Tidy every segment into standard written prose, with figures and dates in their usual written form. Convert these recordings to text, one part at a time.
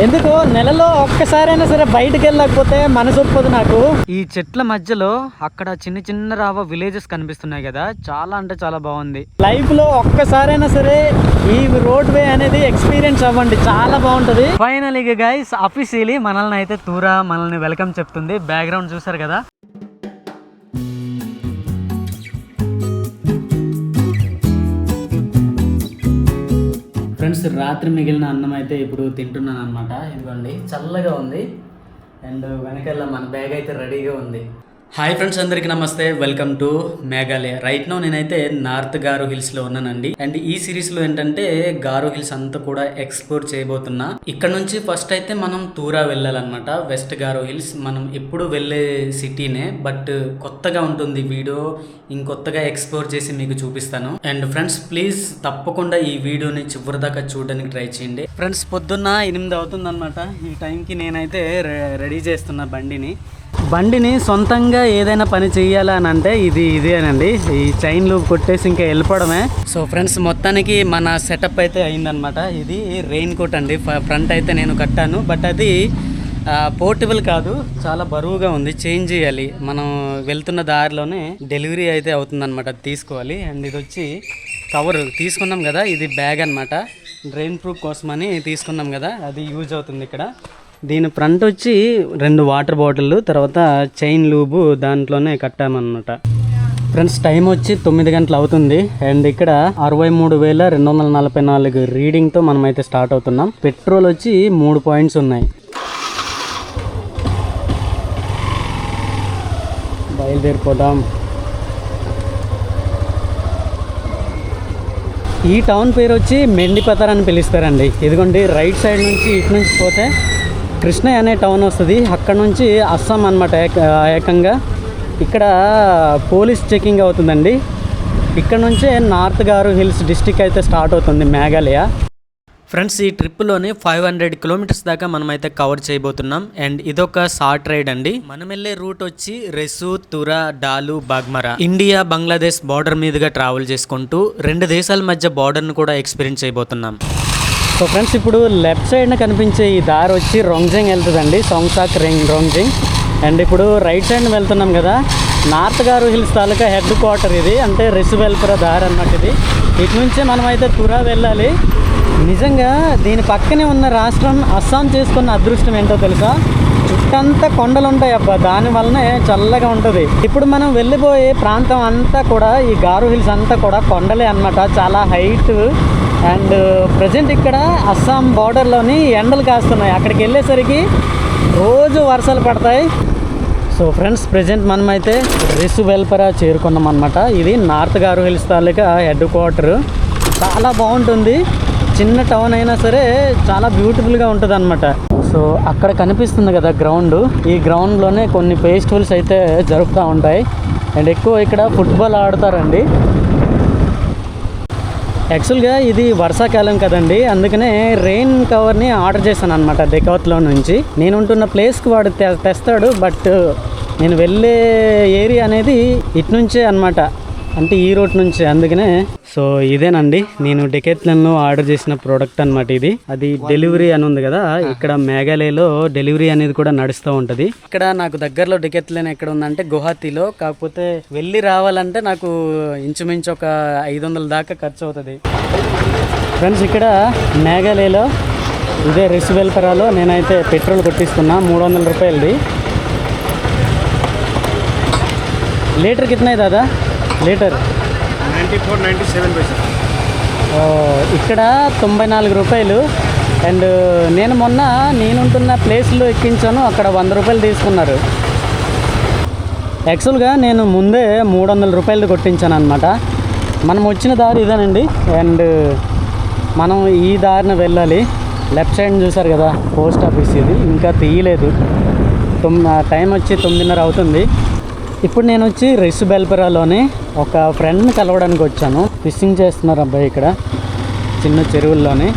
ఎందుకు నెలలో ఒక్కసారైనా సరే బయటకు వెళ్ళకపోతే మనసు ఒప్పదు నాకు. ఈ చెట్ల మధ్యలో అక్కడ చిన్న చిన్న రావ విలేజెస్ కనిపిస్తున్నాయి కదా, చాలా అంటే చాలా బాగుంది. లైఫ్ లో ఒక్కసారైనా సరే ఈ రోడ్ వే అనేది ఎక్స్పీరియన్స్ అవ్వండి, చాలా బాగుంటది. ఫైనల్ గా గైస్ అఫీషియలీ మనల్ని అయితే తూరా మనల్ని వెల్కమ్ చెప్తుంది. బ్యాక్గ్రౌండ్ చూసారు కదా. ఫ్రెండ్స్, రాత్రి మిగిలిన అన్నం అయితే ఇప్పుడు తింటున్నాను అనమాట. ఇదిగోండి, చల్లగా ఉంది అండ్ వెనకాల మన బ్యాగ్ అయితే రెడీగా ఉంది. హాయ్ ఫ్రెండ్స్, అందరికీ నమస్తే. Welcome to Meghalaya. Right now నేనైతే నార్త్ గారో హిల్స్లో ఉన్నానండి. అండ్ ఈ సిరీస్లో ఏంటంటే గారో హిల్స్ అంతా కూడా ఎక్స్ప్లోర్ చేయబోతున్నా. ఇక్కడ నుంచి ఫస్ట్ అయితే మనం తూరా వెళ్ళాలన్నమాట. వెస్ట్ గారో హిల్స్ మనం ఎప్పుడు వెళ్ళే సిటీనే, బట్ కొత్తగా ఉంటుంది వీడియో, ఇంకొత్తగా ఎక్స్ప్లోర్ చేసి మీకు చూపిస్తాను. అండ్ ఫ్రెండ్స్, ప్లీజ్ తప్పకుండా ఈ వీడియోని చివరి దాకా చూడడానికి ట్రై చేయండి. ఫ్రెండ్స్, పొద్దున్న 8 అవుతుంది అనమాట. ఈ టైంకి నేనైతే రెడీ చేస్తున్నా బండిని సొంతంగా ఏదైనా పని చెయ్యాలా అని అంటే ఇదేనండి. ఈ చైన్ లూప్ కొట్టేసి ఇంకా వెళ్ళిపోవడమే. సో ఫ్రెండ్స్, మొత్తానికి మన సెటప్ అయితే అయిందనమాట. ఇది రెయిన్ కోట్ అండి. ఫ్రంట్ అయితే నేను కట్టాను, బట్ అది పోర్టబుల్ కాదు, చాలా బరువుగా ఉంది. చేంజ్ చేయాలి. మనం వెళ్తున్న దారిలోనే డెలివరీ అయితే అవుతుందన్నమాట, అది తీసుకోవాలి. అండ్ ఇది వచ్చి కవర్ తీసుకున్నాం కదా, ఇది బ్యాగ్ అనమాట. రెయిన్ ప్రూఫ్ కోసమని తీసుకున్నాం కదా, అది యూజ్ అవుతుంది ఇక్కడ. దీని ఫ్రంట్ వచ్చి 2 వాటర్ బాటిల్, తర్వాత చైన్ లూబు దాంట్లోనే కట్టామన్నమాట. ఫ్రెండ్స్, టైం వచ్చి 9 గంటలు అవుతుంది. అండ్ ఇక్కడ 63,244 రీడింగ్తో మనం అయితే స్టార్ట్ అవుతున్నాం. పెట్రోల్ వచ్చి 3 పాయింట్స్ ఉన్నాయి. బయలుదేరిపోదాం. ఈ టౌన్ పేరు వచ్చి మెండిపతర్ అని పిలుస్తారండి. ఇదిగోండి, రైట్ సైడ్ నుంచి ఇటు నుంచి పోతే కృష్ణ అనే టౌన్ వస్తుంది. అక్కడ నుంచి అస్సాం అనమాట. ఏకంగా ఇక్కడ పోలీస్ చెకింగ్ అవుతుందండి. ఇక్కడ నుంచే నార్త్ గారో హిల్స్ డిస్టిక్ అయితే స్టార్ట్ అవుతుంది, మేఘాలయ. ఫ్రెండ్స్, ఈ ట్రిప్లోనే 500 కిలోమీటర్స్ దాకా మనమైతే కవర్ చేయబోతున్నాం. అండ్ ఇదొక షార్ట్ రైడ్ అండి. మనం వెళ్ళే రూట్ వచ్చి రెసు, తురా, డాలు, బాగ్మరా. ఇండియా బంగ్లాదేశ్ బార్డర్ మీదుగా ట్రావెల్ చేసుకుంటూ 2 దేశాల మధ్య బార్డర్ను కూడా ఎక్స్పీరియన్స్ చేయబోతున్నాం. సో ఫ్రెండ్స్, ఇప్పుడు లెఫ్ట్ సైడ్న కనిపించే ఈ దారి వచ్చి రొంగ్జింగ్ వెళ్తుందండి, సోంగ్సాక్ రొంగ్జింగ్. అండ్ ఇప్పుడు రైట్ సైడ్న వెళ్తున్నాం కదా, నార్త్ గారో హిల్స్ తాలూకా హెడ్ క్వార్టర్ ఇది, అంటే రెసువెల్పుర దారి అన్నమాట ఇది. ఇటు నుంచే మనమైతే తురా వెళ్ళాలి. నిజంగా దీని పక్కనే ఉన్న రాష్ట్రం అస్సాం చేసుకున్న అదృష్టం ఏంటో తెలుసా, చుట్టంతా కొండలు ఉంటాయి అబ్బా, దానివల్లనే చల్లగా ఉంటుంది. ఇప్పుడు మనం వెళ్ళిపోయే ప్రాంతం అంతా కూడా ఈ గారో హిల్స్ అంతా కూడా కొండలే అన్నమాట, చాలా హైట్. అండ్ ప్రజెంట్ ఇక్కడ అస్సాం బార్డర్లోని ఎండలు కాస్తున్నాయి. అక్కడికి వెళ్ళేసరికి రోజు వర్షాలు పడతాయి. సో ఫ్రెండ్స్, ప్రజెంట్ మనమైతే రెసువెల్పుర చేరుకున్నాం అనమాట. ఇది నార్త్ గారో హిల్స్ తాలూకా హెడ్ క్వార్టర్. చాలా బాగుంటుంది. చిన్న టౌన్ అయినా సరే చాలా బ్యూటిఫుల్గా ఉంటుంది అనమాట. సో అక్కడ కనిపిస్తుంది కదా గ్రౌండ్, ఈ గ్రౌండ్లోనే కొన్ని ఫెస్టివల్స్ అయితే జరుపుతూ ఉంటాయి. అండ్ ఎక్కువ ఇక్కడ ఫుట్బాల్ ఆడతారండి. యాక్చువల్గా ఇది వర్షాకాలం కదండి, అందుకనే రెయిన్ కవర్ని ఆర్డర్ చేశాను అనమాట డెకాత్లో నుంచి. నేను ఉంటున్న ప్లేస్కి వాడు తెస్తాడు, బట్ నేను వెళ్ళే ఏరియా అనేది ఇటు నుంచే అనమాట, అంటే ఈ రూట్ నుంచి. అందుకనే సో ఇదేనండి నేను డెకాత్లాన్లో ఆర్డర్ చేసిన ప్రోడక్ట్ అనమాట ఇది. అది డెలివరీ అని ఉంది కదా, ఇక్కడ మేఘాలయలో డెలివరీ అనేది కూడా నడుస్తూ ఉంటుంది. ఇక్కడ నాకు దగ్గరలో డెకాత్లాన్ ఎక్కడ ఉందంటే గువాహతిలో, కాకపోతే వెళ్ళి రావాలంటే నాకు ఇంచుమించు ఒక 500 దాకా ఖర్చు అవుతుంది. ఫ్రెండ్స్, ఇక్కడ మేఘాలయలో ఇదే రెసువెల్పురలో నేనైతే పెట్రోల్ కొట్టిస్తున్నా 300 రూపాయలది. లీటర్ కిतना है దాదా? లీటర్ 94-97 పైసా. ఇక్కడ 94 రూపాయలు. అండ్ నేను మొన్న నేనుంటున్న ప్లేస్లో ఎక్కించాను, అక్కడ 100 రూపాయలు తీసుకున్నారు. యాక్చువల్గా నేను ముందే 300 రూపాయలు కొట్టించాను అనమాట. మనం వచ్చిన దారి ఇదేనండి. అండ్ మనం ఈ దారిన వెళ్ళాలి. లెఫ్ట్ సైడ్ చూసారు కదా పోస్ట్ ఆఫీస్, ఇది ఇంకా తీయలేదు. టైం వచ్చి 9:30 అవుతుంది. ఇప్పుడు నేను వచ్చి రెసువెల్పురలోనే ఒక ఫ్రెండ్ని కలవడానికి వచ్చాను. ఫిషింగ్ చేస్తున్నారు అబ్బాయి ఇక్కడ చిన్న చెరువుల్లోనే.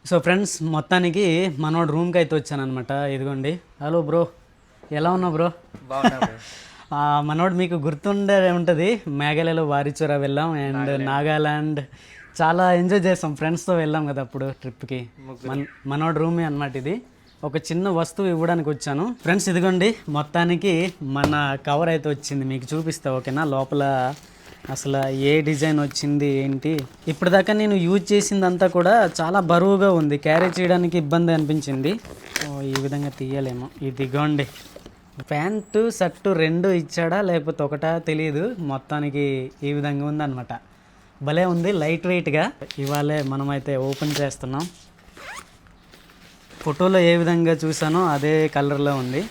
సో ఫ్రెండ్స్, మొత్తానికి మనోడు రూమ్కి అయితే వచ్చాను అనమాట. ఇదిగోండి. హలో బ్రో, ఎలా ఉన్నావు బ్రో? మనోడు మీకు గుర్తుండే ఉంటుంది, మేఘాలయలో వారిచూరా వెళ్ళాం. అండ్ నాగాలాండ్ చాలా ఎంజాయ్ చేస్తాం, ఫ్రెండ్స్తో వెళ్ళాం కదా అప్పుడు ట్రిప్కి. మనోడు రూమే అన్నమాట ఇది. ఒక చిన్న వస్తువు ఇవ్వడానికి వచ్చాను ఫ్రెండ్స్. ఇదిగోండి మొత్తానికి మన కవర్ అయితే వచ్చింది, మీకు చూపిస్తా ఓకేనా. లోపల అసలు ఏ డిజైన్ వచ్చింది ఏంటి, ఇప్పటిదాకా నేను యూజ్ చేసిందంతా కూడా చాలా బరువుగా ఉంది, క్యారీ చేయడానికి ఇబ్బంది అనిపించింది. ఈ విధంగా తీయలేము. ఇదిగోండి ప్యాంటు షర్టు రెండు ఇచ్చాడా లేకపోతే ఒకటా తెలియదు, మొత్తానికి ఈ విధంగా ఉందన్నమాట. భలే ఉంది, లైట్ వెయిట్గా. ఇవాళే మనమైతే ఓపెన్ చేస్తున్నాం. ఫోటోలో ఏ విధంగా చూసానో అదే కలర్లో ఉంది.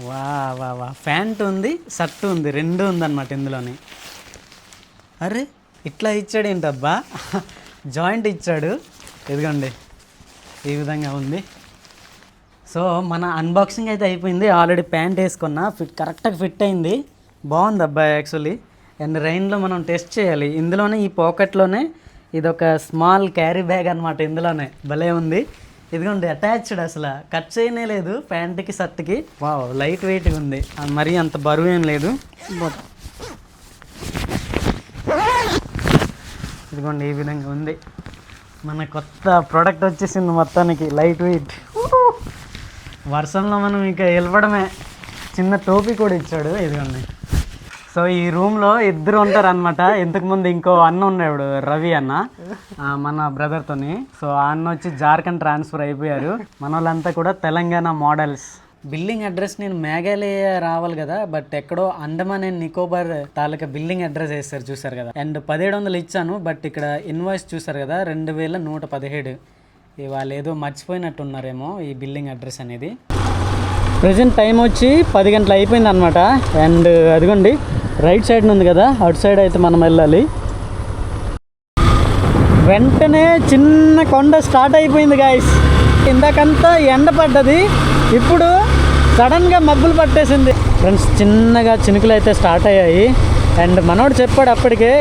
వా వా వా ప్యాంట్ ఉంది, షర్ట్ ఉంది, రెండు ఉందన్నమాట ఇందులోని. అరే ఇట్లా ఇచ్చాడు ఏంటబ్బా, జాయింట్ ఇచ్చాడు. ఇదిగోండి ఈ విధంగా ఉంది. సో మన అన్బాక్సింగ్ అయితే అయిపోయింది. ఆల్రెడీ ప్యాంట్ వేసుకున్నా, కరెక్ట్గా ఫిట్ అయింది, బాగుంది అబ్బాయి యాక్చువల్లీ. అండ్ రైన్లో మనం టెస్ట్ చేయాలి. ఇందులోనే ఈ పాకెట్లోనే ఇదొక స్మాల్ క్యారీ బ్యాగ్ అనమాట, ఇందులోనే భలే ఉంది. ఇదిగోండి అటాచ్డ్, అసలు కట్ చేయనే లేదు ప్యాంట్కి షర్ట్కి. వావ్ లైట్ వెయిట్గా ఉంది, మరీ అంత బరువు ఏం లేదు. ఇదిగోండి ఈ విధంగా ఉంది. మన కొత్త ప్రోడక్ట్ వచ్చేసింది మొత్తానికి, లైట్ వెయిట్. వర్షంలో మనం ఇంకా వెళ్ళడమే. చిన్న టోపీ కూడా ఇచ్చాడు. ఇదిగోండి. సో ఈ రూమ్లో ఇద్దరు ఉంటారు అనమాట. ఇంతకుముందు ఇంకో అన్న ఉన్నాడు, రవి అన్న, మన బ్రదర్తోని. సో ఆ అన్న వచ్చి జార్ఖండ్ ట్రాన్స్ఫర్ అయిపోయారు. మన వాళ్ళంతా కూడా తెలంగాణ మోడల్స్. బిల్డింగ్ అడ్రస్ నేను మేఘాలయ రావాలి కదా, బట్ ఎక్కడో Andaman and Nicobar taluka building address వేస్తారు చూసారు కదా. అండ్ 1700 ఇచ్చాను, బట్ ఇక్కడ ఇన్వాయిస్ చూసారు కదా 2117. వాళ్ళు ఏదో మర్చిపోయినట్టున్నారేమో ఈ బిల్డింగ్ అడ్రస్ అనేది. ప్రజెంట్ టైం వచ్చి 10 గంటలు అయిపోయింది అనమాట. అండ్ అదిగోండి రైట్ సైడ్ ఉంది కదా, అటు సైడ్ అయితే మనం వెళ్ళాలి. వెంటనే చిన్న కొండ స్టార్ట్ అయిపోయింది గాయస్. ఇందాకంతా ఎండ పడ్డది, ఇప్పుడు సడన్గా మబ్బులు పట్టేసింది ఫ్రెండ్స్. చిన్నగా చినుకులు అయితే స్టార్ట్ అయ్యాయి. అండ్ మనోడు చెప్పాడు అప్పటికే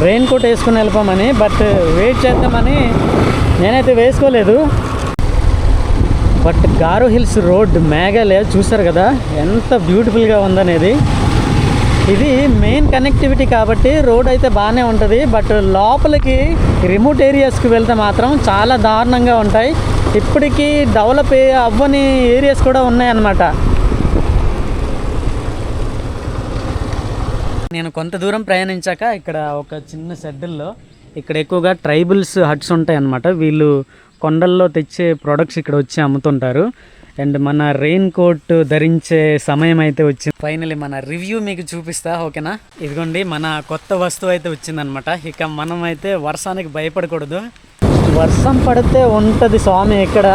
రెయిన్ కోట్ వేసుకుని వెళ్ళిపోమని, బట్ వెయిట్ చేద్దామని నేనైతే వేసుకోలేదు. But Garo hills road Meghalaya చూసారు కదా ఎంత బ్యూటిఫుల్గా ఉందనేది. ఇది మెయిన్ కనెక్టివిటీ కాబట్టి రోడ్ అయితే బాగానే ఉంటుంది, బట్ లోపలికి రిమోట్ ఏరియాస్కి వెళ్తే మాత్రం చాలా దారుణంగా ఉంటాయి. ఇప్పటికీ డెవలప్ అవ్వని ఏరియాస్ కూడా ఉన్నాయన్నమాట. నేను కొంత దూరం ప్రయాణించాక ఇక్కడ ఒక చిన్న షెడ్యూల్లో ఇక్కడ ఎక్కువగా ట్రైబల్స్ హట్స్ ఉంటాయి అన్నమాట. వీళ్ళు కొండల్లో తెచ్చే ప్రొడక్ట్స్ ఇక్కడ వచ్చి అమ్ముతుంటారు. అండ్ మన రెయిన్ కోట్ ధరించే సమయం అయితే వచ్చింది. ఫైనలీ మన రివ్యూ మీకు చూపిస్తా ఓకేనా. ఇదిగోండి మన కొత్త వస్తువు అయితే వచ్చిందనమాట. ఇక మనం అయితే వర్షానికి భయపడకూడదు. వర్షం పడితే ఉంటుంది స్వామి, ఇక్కడ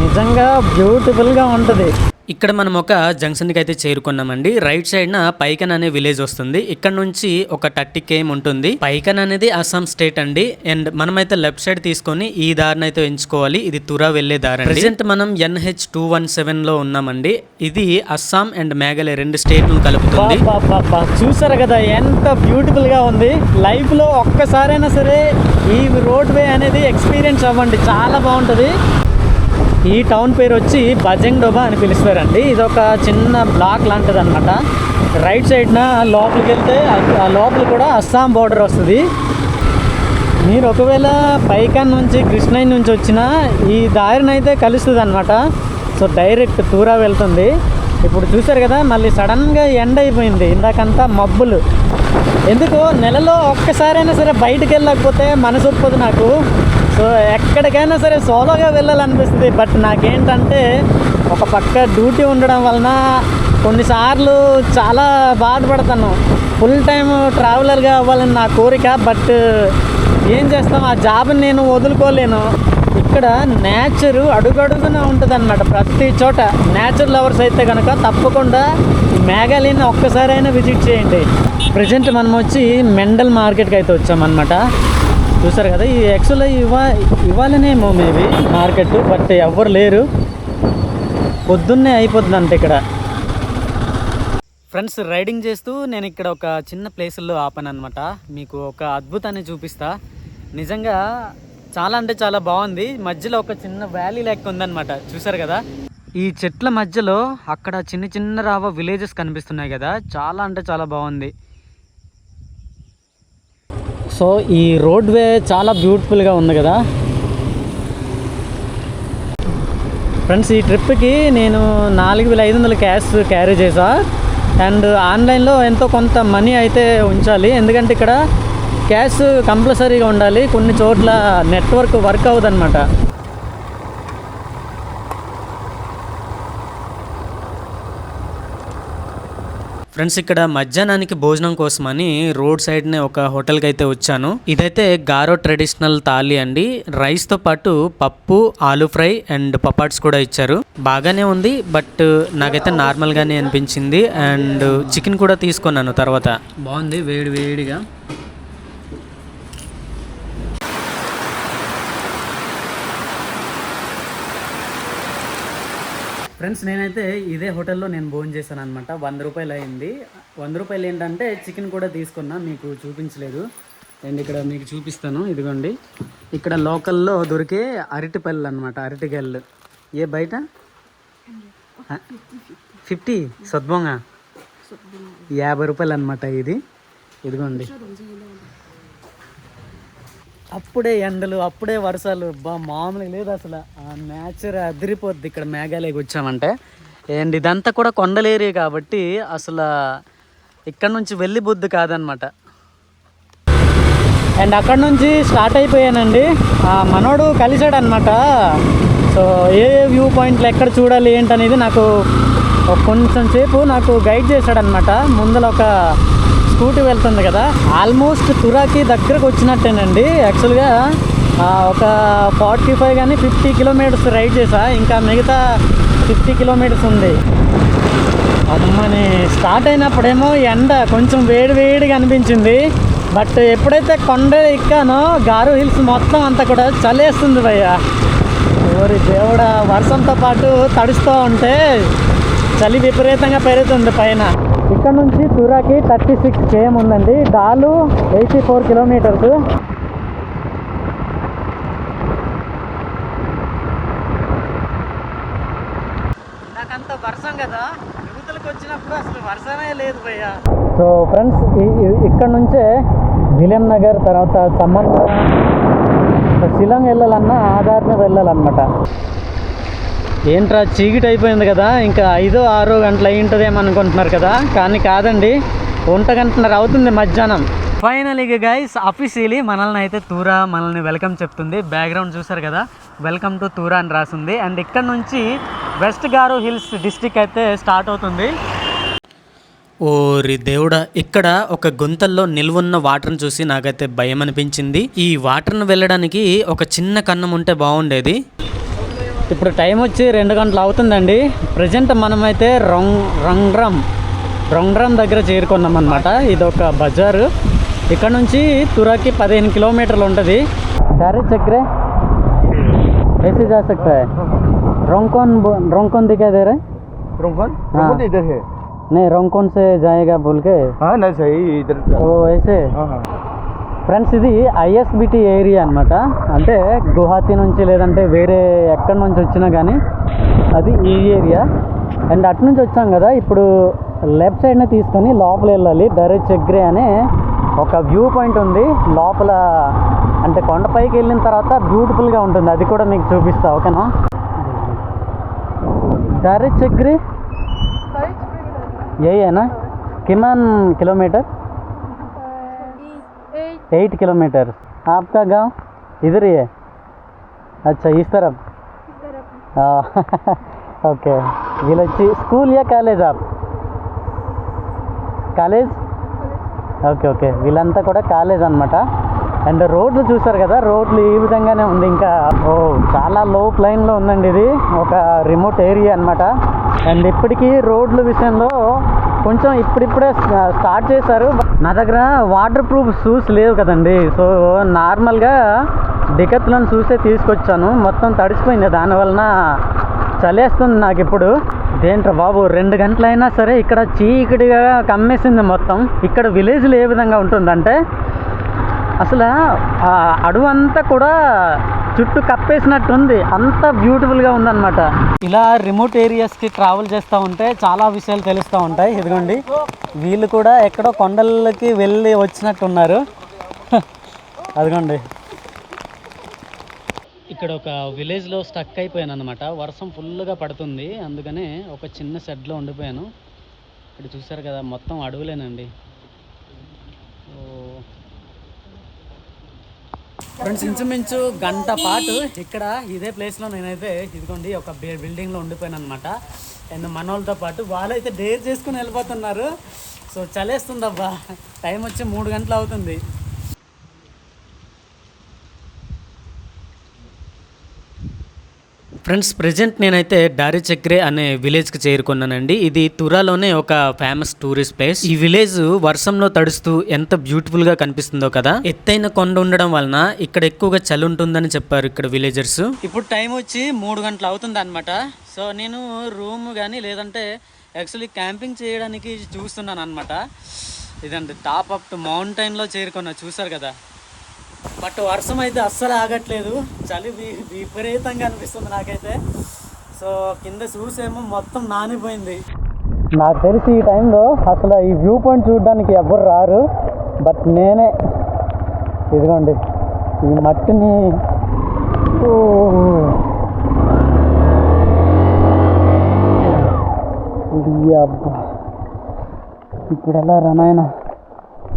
నిజంగా బ్యూటిఫుల్గా ఉంటుంది. ఇక్కడ మనం ఒక జంక్షన్కి అయితే చేరుకున్నామండి. రైట్ సైడ్న పైకన్ అనే విలేజ్ వస్తుంది. ఇక్కడ నుంచి ఒక 30 km ఉంటుంది. పైకన్ అనేది అస్సాం స్టేట్ అండి. అండ్ మనమైతే లెఫ్ట్ సైడ్ తీసుకొని ఈ దారిని అయితే ఎంచుకోవాలి. ఇది తురా వెళ్లే దారి. ప్రెజెంట్ మనం NH217 లో ఉన్నామండి. ఇది అస్సాం అండ్ మేఘాలయ రెండు స్టేట్లను కలుపుతుంది. చూసారు కదా ఎంత బ్యూటిఫుల్ గా ఉంది. లైఫ్ లో ఒక్కసారైనా సరే ఈ రోడ్ వే అనేది ఎక్స్పీరియన్స్ అవ్వండి, చాలా బాగుంటుంది. ఈ టౌన్ పేరు వచ్చి బజంగ్ డోబా అని పిలుస్తారండి. ఇది ఒక చిన్న బ్లాక్ లాంటిది అనమాట. రైట్ సైడ్న లోపలికి వెళ్తే ఆ లోపల కూడా అస్సాం బార్డర్ వస్తుంది. మీరు ఒకవేళ పైకాన్ నుంచి కృష్ణయ్య నుంచి వచ్చినా ఈ దారిని అయితే కలుస్తుంది అనమాట. సో డైరెక్ట్ తూరా వెళ్తుంది. ఇప్పుడు చూసారు కదా మళ్ళీ సడన్గా ఎండ అయిపోయింది. ఇందాకంతా మబ్బులు. ఎందుకు నెలలో ఒక్కసారైనా సరే బయటికి వెళ్ళకపోతే మనసు ఒప్పదు నాకు. సో ఎక్కడికైనా సరే సోలోగా వెళ్ళాలనిపిస్తుంది. బట్ నాకేంటంటే ఒక పక్క డ్యూటీ ఉండడం వలన కొన్నిసార్లు చాలా బాధపడతాను. ఫుల్ టైం ట్రావెలర్గా అవ్వాలని నా కోరిక. బట్ ఏం చేస్తాం, ఆ జాబ్ని నేను వదులుకోలేను. ఇక్కడ నేచరు అడుగడుగున ఉంటుంది అన్నమాట. ప్రతి చోట నేచర్ లవర్స్ అయితే కనుక తప్పకుండా ఈ మేఘాలయని ఒక్కసారైనా విజిట్ చేయండి. ప్రజెంట్ మనం వచ్చి మెండల్ మార్కెట్కి అయితే వచ్చామన్నమాట. చూసారు కదా, ఈ యాక్చువల్గా ఇవ్వాలనేమో మేబీ మార్కెట్, బట్ ఎవ్వరు లేరు. పొద్దున్నే అయిపోతుందంట ఇక్కడ. ఫ్రెండ్స్ రైడింగ్ చేస్తూ నేను ఇక్కడ ఒక చిన్న ప్లేసుల్లో ఆపాను అనమాట. మీకు ఒక అద్భుతాన్ని చూపిస్తా. నిజంగా చాలా అంటే చాలా బాగుంది. మధ్యలో ఒక చిన్న వ్యాలీ లెక్క ఉందన్నమాట. చూసారు కదా, ఈ చెట్ల మధ్యలో అక్కడ చిన్న చిన్న రావ విలేజెస్ కనిపిస్తున్నాయి కదా, చాలా అంటే చాలా బాగుంది. సో ఈ రోడ్ వే చాలా బ్యూటిఫుల్గా ఉంది కదా ఫ్రెండ్స్. ఈ ట్రిప్కి నేను 4500 క్యాష్ క్యారీ చేసా. అండ్ ఆన్లైన్లో ఎంతో కొంత మనీ అయితే ఉంచాలి, ఎందుకంటే ఇక్కడ క్యాష్ కంపల్సరీగా ఉండాలి. కొన్ని చోట్ల నెట్వర్క్ వర్క్ అవ్వదన్నమాట. ఫ్రెండ్స్, ఇక్కడ మధ్యాహ్నానికి భోజనం కోసమని రోడ్ సైడ్నే ఒక హోటల్కి అయితే వచ్చాను. ఇదైతే గారో ట్రెడిషనల్ థాలీ అండి. రైస్తో పాటు పప్పు, ఆలూ ఫ్రై అండ్ పపాట్స్ కూడా ఇచ్చారు. బాగానే ఉంది, బట్ నాకైతే నార్మల్గానే అనిపించింది. అండ్ చికెన్ కూడా తీసుకున్నాను తర్వాత. బాగుంది వేడి వేడిగా. ఫ్రెండ్స్, నేనైతే ఇదే హోటల్లో నేను భోజనం చేశాను అనమాట. 100 రూపాయలు అయింది. 100 రూపాయలు ఏంటంటే చికెన్ కూడా తీసుకున్నా, మీకు చూపించలేదు. అండ్ ఇక్కడ మీకు చూపిస్తాను, ఇదిగోండి. ఇక్కడ లోకల్లో దొరికే అరటిపళ్ళు అనమాట, అరటిగళ్ళు. ఏ బయట 50 సద్బొంగ 50 రూపాయలు అనమాట ఇది. ఇదిగోండి, అప్పుడే ఎండలు, అప్పుడే వర్షాలు, మామూలుగా లేదు అసలు. ఆ నేచర్ అదిరిపోద్ది ఇక్కడ మేఘాలయకి వచ్చామంటే. అండ్ ఇదంతా కూడా కొండల ఏరియా కాబట్టి అసలు ఇక్కడ నుంచి వెళ్ళి బుద్ధి కాదనమాట. అండ్ అక్కడ నుంచి స్టార్ట్ అయిపోయానండి. మనోడు కలిసాడు అనమాట. సో ఏ వ్యూ పాయింట్లు ఎక్కడ చూడాలి ఏంటనేది నాకు కొంచెం సేపు నాకు గైడ్ చేశాడనమాట. ముందర ఒక స్కూటీ వెళ్తుంది కదా, ఆల్మోస్ట్ తురాకి దగ్గరకు వచ్చినట్టేనండి. యాక్చువల్గా ఒక 45 కానీ 50 కిలోమీటర్స్ రైడ్ చేసా, ఇంకా మిగతా 50 కిలోమీటర్స్ ఉంది. అమ్మని స్టార్ట్ అయినప్పుడేమో ఎండ కొంచెం వేడిగా అనిపించింది. బట్ ఎప్పుడైతే కొండ ఎక్కానో గారో హిల్స్ మొత్తం అంతా కూడా చలేస్తుంది భయ్య. ఓరి దేవుడా, వర్షంతో పాటు తడుస్తూ ఉంటే చలి విపరీతంగా పెరుగుతుంది పైన. ఇక్కడ నుంచి తురాకి 36 km ఉందండి. డాలు 84 కిలోమీటర్స్. నాకంత వర్షం కదా, యువతలకు వచ్చినప్పుడు అసలు వర్షమే లేదు భయ్య. సో ఫ్రెండ్స్, ఇక్కడ నుంచే విలియం నగర్, తర్వాత సమ్మన్, షిలాంగ్ వెళ్ళాలన్నా ఆధార్ని వెళ్ళాలన్నమాట. ఏంట్రా చీకటి అయిపోయింది కదా, ఇంకా 5-6 గంటలు అయి ఉంటుందేమో అనుకుంటున్నారు కదా, కానీ కాదండి, 1 గంటన్నర అవుతుంది మధ్యాహ్నం. ఫైనలీగా గైస్, అఫీషియలీ మనల్ని అయితే తూరా మనల్ని వెల్కమ్ చెప్తుంది. బ్యాక్గ్రౌండ్ చూసారు కదా, వెల్కమ్ టు తూరా అని రాసింది. అండ్ ఇక్కడ నుంచి వెస్ట్ గారో హిల్స్ డిస్ట్రిక్ట్ అయితే స్టార్ట్ అవుతుంది. ఓరి దేవుడా, ఇక్కడ ఒక గుంతల్లో నిల్వున్న వాటర్ని చూసి నాకైతే భయం అనిపించింది. ఈ వాటర్ను వెళ్ళడానికి ఒక చిన్న కన్నం ఉంటే బాగుండేది. ఇప్పుడు టైం వచ్చి 2 గంటలు అవుతుందండి. ప్రజెంట్ మనమైతే రొంగ్రామ్ దగ్గర చేరుకున్నాం అనమాట. ఇది ఒక బజారు. ఇక్కడ నుంచి తురాకి 15 కిలోమీటర్లు ఉంటుంది. డైరెక్ట్ చక్రే ऐसे जा सकता है. रोंगकौन दिखाई दे रहा है? रोंगकौन इधर है. नहीं, रोंगकौन से जाएगा बोल के. हाँ नहीं, सही इधर. ओ ऐसे. ఫ్రెండ్స్, ఇది ఐఎస్బిటి ఏరియా అనమాట. అంటే గువాహతి నుంచి లేదంటే వేరే ఎక్కడి నుంచి వచ్చినా కానీ అది ఈ ఏరియా. అండ్ అటు నుంచి వచ్చాం కదా, ఇప్పుడు లెఫ్ట్ సైడ్నే తీసుకొని లోపల వెళ్ళాలి. డైరెక్ట్ చక్రే అనే ఒక వ్యూ పాయింట్ ఉంది లోపల. అంటే కొండపైకి వెళ్ళిన తర్వాత బ్యూటిఫుల్గా ఉంటుంది, అది కూడా మీకు చూపిస్తా. ఓకేనా? డైరెక్ట్ చక్రే ఏనా किमान किलोमीटर? 8 किलोमीटर. आपका गांव इधर ही है? अच्छा, इस तरफ. ఓకే. వీళ్ళు వచ్చి స్కూల్ యా కాలేజ్? ఆప్ కాలేజ్? ఓకే. వీళ్ళంతా కూడా కాలేజ్ అనమాట. అండ్ రోడ్లు చూసారు కదా, రోడ్లు ఈ విధంగానే ఉంది. ఇంకా చాలా లో ప్లైన్లో ఉందండి. ఇది ఒక రిమోట్ ఏరియా అనమాట. అండ్ ఇప్పటికీ రోడ్ల విషయంలో కొంచెం ఇప్పుడిప్పుడే స్టార్ట్ చేశారు. నా దగ్గర వాటర్ ప్రూఫ్ షూస్ లేవు కదండి, సో నార్మల్గా డికత్లాన్ షూసే తీసుకొచ్చాను. మొత్తం తడిసిపోయింది, దానివలన చలేస్తుంది నాకు ఇప్పుడు. ఏంట్రా బాబు, 2 గంటలైనా సరే ఇక్కడ చీకటిగా కమ్మేసింది మొత్తం. ఇక్కడ విలేజ్లో ఏ విధంగా ఉంటుందంటే అసలు అడవి అంతా కూడా చుట్టూ కప్పేసినట్టుంది, అంత బ్యూటిఫుల్గా ఉందన్నమాట. ఇలా రిమోట్ ఏరియాస్కి ట్రావెల్ చేస్తూ ఉంటే చాలా విషయాలు తెలుస్తూ ఉంటాయి. ఇదిగోండి, వీళ్ళు కూడా ఎక్కడో కొండలకి వెళ్ళి వచ్చినట్టున్నారు. అదిగోండి ఇక్కడ ఒక విలేజ్లో స్టక్ అయిపోయాను అనమాట. వర్షం ఫుల్గా పడుతుంది, అందుకనే ఒక చిన్న షెడ్లో ఉండిపోయాను. ఇక్కడ చూసారు కదా మొత్తం అడవులేనండి. ఫ్రెండ్స్ ఇంచుమించు గంట పాటు ఇక్కడ ఇదే ప్లేస్లో నేనైతే ఇదిగోండి ఒక బిల్డింగ్లో ఉండిపోయాను అనమాట. అండ్ మన వాళ్ళతో పాటు వాళ్ళైతే డేర్ చేసుకుని వెళ్ళిపోతున్నారు. సో చలేస్తుందబ్బా, టైం వచ్చి 3 గంటలు అవుతుంది. ఫ్రెండ్స్ ప్రజెంట్ నేనైతే డారి చక్రే అనే విలేజ్కి చేరుకున్నానండి. ఇది తురాలోనే ఒక ఫేమస్ టూరిస్ట్ ప్లేస్. ఈ విలేజ్ వర్షంలో తడుస్తూ ఎంత బ్యూటిఫుల్గా కనిపిస్తుందో కదా. ఎత్తైన కొండ ఉండడం వలన ఇక్కడ ఎక్కువగా చలి ఉంటుందని చెప్పారు ఇక్కడ విలేజర్స్. ఇప్పుడు టైం వచ్చి 3 గంటలు అవుతుంది అనమాట. సో నేను రూమ్ కానీ లేదంటే యాక్చువల్లీ క్యాంపింగ్ చేయడానికి చూస్తున్నాను అనమాట. ఇదండి టాప్ అప్ టు మౌంటైన్లో చేరుకున్నా, చూసారు కదా. బట్ వర్షం అయితే అస్సలు ఆగట్లేదు, చలి విపరీతంగా అనిపిస్తుంది నాకైతే. సో కింద చూసేమో మొత్తం నానిపోయింది. నాకు తెలిసి ఈ టైంలో అసలు ఈ వ్యూ పాయింట్ చూడడానికి ఎవరు రారు, బట్ నేనే ఇదిగోండి ఈ మట్టిని అబ్బా ఇప్పుడు ఎలా రనాయన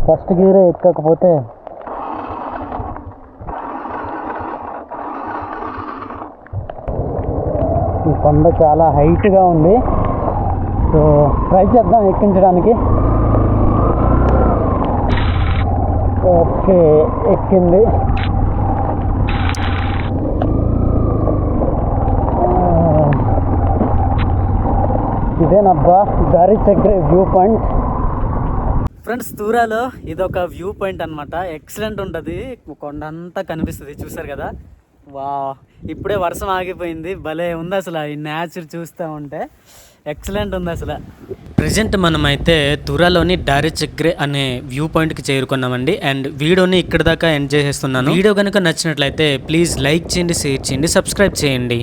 ఫస్ట్ గీరే ఎక్కకపోతే. ఈ కొండ చాలా హైట్గా ఉంది, సో ట్రై చేద్దాం ఎక్కించడానికి. ఓకే ఎక్కింది. ఇదేనబ్బా దారి చక్రే వ్యూ పాయింట్. ఫ్రెండ్స్ తురాలో ఇదొక వ్యూ పాయింట్ అనమాట. ఎక్సలెంట్ ఉంటుంది, కొండ అంతా కనిపిస్తుంది, చూసారు కదా. వా ఇప్పుడే వర్షం ఆగిపోయింది, భలే ఉంది అసలు. ఈ న్యాచర్ చూస్తూ ఉంటే ఎక్సలెంట్ ఉంది అసలు. ప్రజెంట్ మనమైతే తురాలోని డారి చక్రే అనే వ్యూ పాయింట్కి చేరుకున్నామండి. అండ్ వీడియోని ఇక్కడ దాకా ఎండ్ చేసేస్తున్నాను. వీడియో కనుక నచ్చినట్లయితే ప్లీజ్ లైక్ చేయండి, షేర్ చేయండి, సబ్స్క్రైబ్ చేయండి.